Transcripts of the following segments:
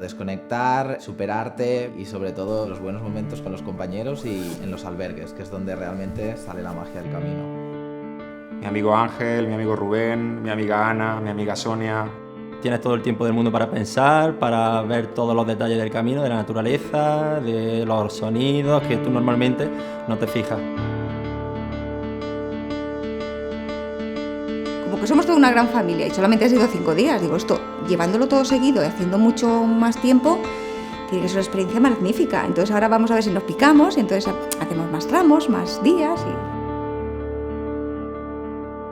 Desconectar, superarte y sobre todo los buenos momentos con los compañeros y en los albergues, que es donde realmente sale la magia del camino. Mi amigo Ángel, mi amigo Rubén, mi amiga Ana, mi amiga Sonia. Tienes todo el tiempo del mundo para pensar, para ver todos los detalles del camino, de la naturaleza, de los sonidos que tú normalmente no te fijas. Como que somos toda una gran familia y solamente ha sido 5 días. Digo, esto, llevándolo todo seguido y haciendo mucho más tiempo, tiene que ser una experiencia magnífica. Entonces ahora vamos a ver si nos picamos y entonces hacemos más tramos, más días.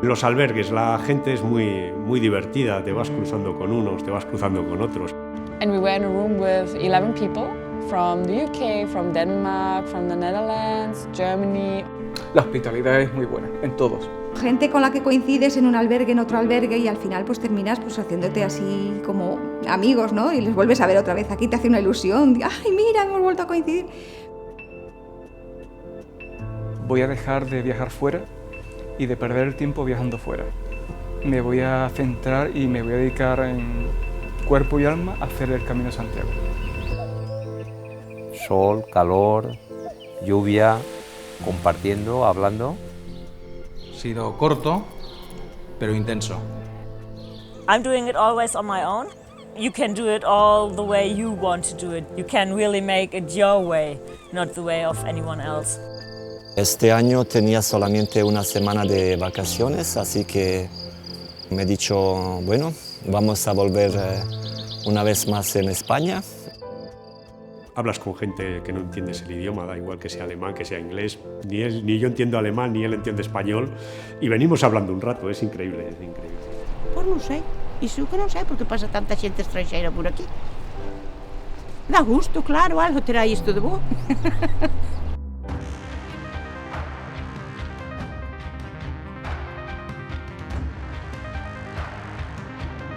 Los albergues, la gente es muy divertida, te vas cruzando con unos, te vas cruzando con otros. And we were in a room with 11 people from the UK, from Denmark, from the Netherlands, Germany. La hospitalidad es muy buena, en todos. Gente con la que coincides en un albergue, en otro albergue y al final pues terminas pues haciéndote así como amigos, ¿no? Y les vuelves a ver otra vez. Aquí te hace una ilusión. ¡Ay, mira, hemos vuelto a coincidir! Voy a dejar de viajar fuera y de perder el tiempo viajando fuera. Me voy a centrar y me voy a dedicar en cuerpo y alma a hacer el Camino de Santiago. Sol, calor, lluvia, compartiendo, hablando. Ha sido corto, pero intenso. I'm doing it always on my own. You can do it all the way you want to do it. You can really make it your way, not the way of anyone else. Este año tenía solamente una semana de vacaciones, así que me he dicho, bueno, vamos a volver una vez más en España. Hablas con gente que no entiendes el idioma, da igual que sea alemán, que sea inglés, ni yo entiendo alemán, ni él entiende español, y venimos hablando un rato, es increíble, es increíble. Pues no sé, y sí que no sé por qué pasa tanta gente extranjera por aquí. Da gusto, claro, algo trae esto de vos.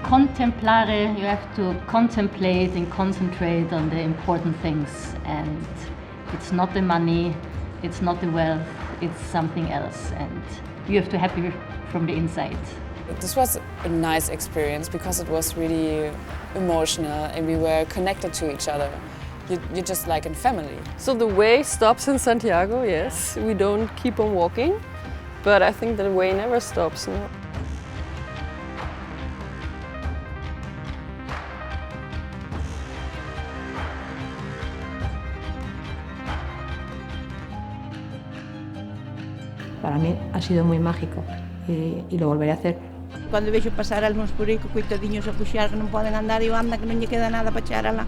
Contemplare, you have to contemplate and concentrate on the important things, and it's not the money, it's not the wealth, it's something else, and you have to happy from the inside. This was a nice experience because it was really emotional and we were connected to each other. You're just like in family. So the way stops in Santiago, yes. We don't keep on walking, but I think the way never stops. No? Para mí ha sido muy mágico y lo volveré a hacer. Cuando veo pasar algunos por aí, coitadiños a puxar que non poden andar, e anda que non lle queda nada para echar alá.